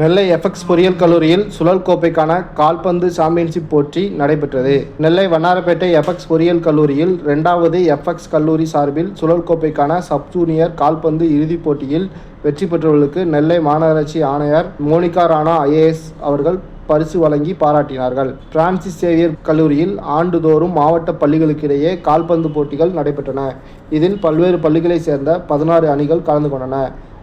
நெல்லை FX பொறியியல் கல்லூரியில் சுழல் கோப்பைக்கான கால்பந்து சாம்பியன்ஷிப் போட்டி நடைபெற்றது. நெல்லை வண்ணாரப்பேட்டை எஃப்எக்ஸ் பொறியியல் கல்லூரியில் 2வது எஃப்எக்ஸ் கல்லூரி சார்பில் சுழல் கோப்பைக்கான சப் ஜூனியர் கால்பந்து இறுதிப் போட்டியில் வெற்றி பெற்றவர்களுக்கு நெல்லை மாநகராட்சி ஆணையர் மோனிகா ராணா IAS அவர்கள் பரிசு வழங்கி பாராட்டினார்கள். பிரான்சிஸ் சேவியர் கல்லூரியில் ஆண்டுதோறும் மாவட்ட பள்ளிகளுக்கிடையே கால்பந்து போட்டிகள் நடைபெற்றன. இதில் பல்வேறு பள்ளிகளைச் சேர்ந்த 16 அணிகள் கலந்து கொண்டன.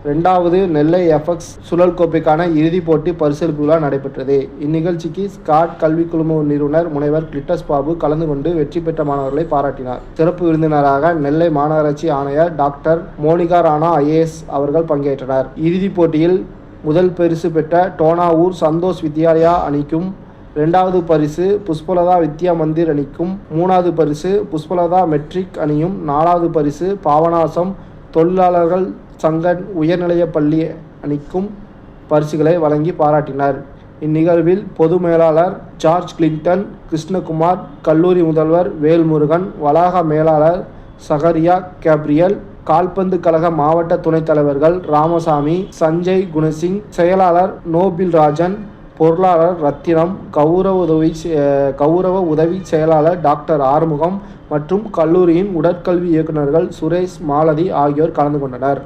2வது நெல்லை எஃப்எக்ஸ் சுழல் கோப்பைக்கான இறுதிப் போட்டி பரிசளிப்பு விழா நடைபெற்றது. இந்நிகழ்ச்சிக்கு ஸ்காட் கல்வி குழும நிறுவனர் முனைவர் கிளிட்டஸ் பாபு கலந்து கொண்டு வெற்றி பெற்ற மாணவர்களை பாராட்டினார். சிறப்பு விருந்தினராக நெல்லை மாநகராட்சி ஆணையர் டாக்டர் மோனிகா ராணா IAS அவர்கள் பங்கேற்றனர். இறுதிப் போட்டியில் முதல் பரிசு பெற்ற டோனாவூர் சந்தோஷ் வித்யாலயா அணிக்கும், 2வது பரிசு புஷ்பலதா வித்யா மந்திர் அணிக்கும், 3வது பரிசு புஷ்பலதா மெட்ரிக் அணியும், 4வது பரிசு பாபநாசம் தொழிலாளர்கள் சங்க உயர்நிலைய பள்ளி அணிக்கும் பரிசுகளை வழங்கி பாராட்டினர். இந்நிகழ்வில் பொது மேலாளர் ஜார்ஜ் கிளின்டன், கிருஷ்ணகுமார், கல்லூரி முதல்வர் வேல்முருகன், வளாக மேலாளர் சகரியா கேப்ரியல், கால்பந்து கழக மாவட்ட துணைத் தலைவர்கள் ராமசாமி, சஞ்சய் குணசிங், செயலாளர் நோபில் ராஜன், பொருளாளர் ரத்தினம், கௌரவ உதவி செயலாளர் டாக்டர் ஆறுமுகம் மற்றும் கல்லூரியின் உடற்கல்வி இயக்குநர்கள் சுரேஷ், மாலதி ஆகியோர் கலந்து கொண்டனர்.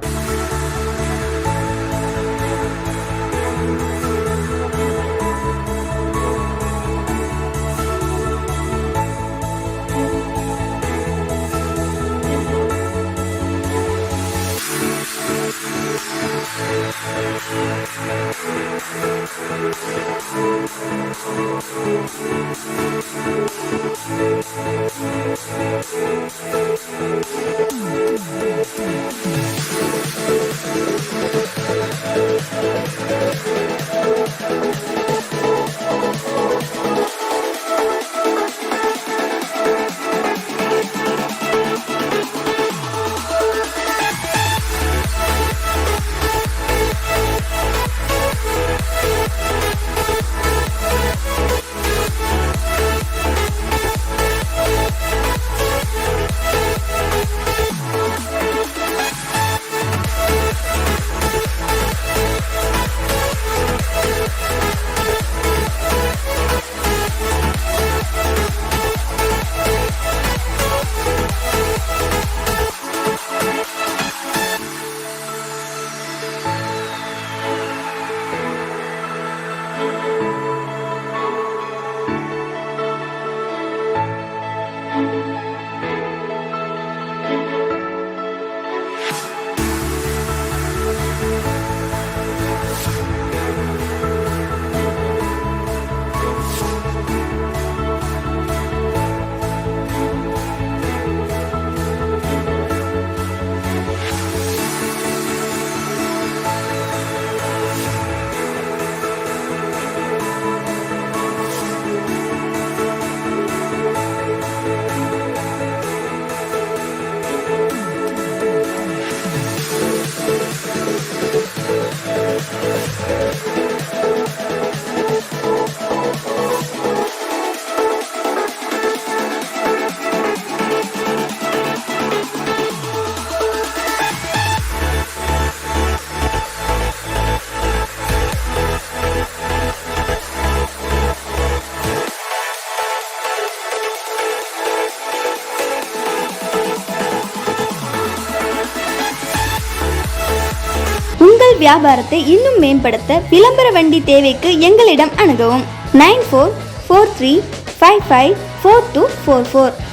உங்கள் வியாபாரத்தை இன்னும் மேம்படுத்த விளம்பர வண்டி தேவைக்கு எங்களிடம் அணுகவும். 9443554244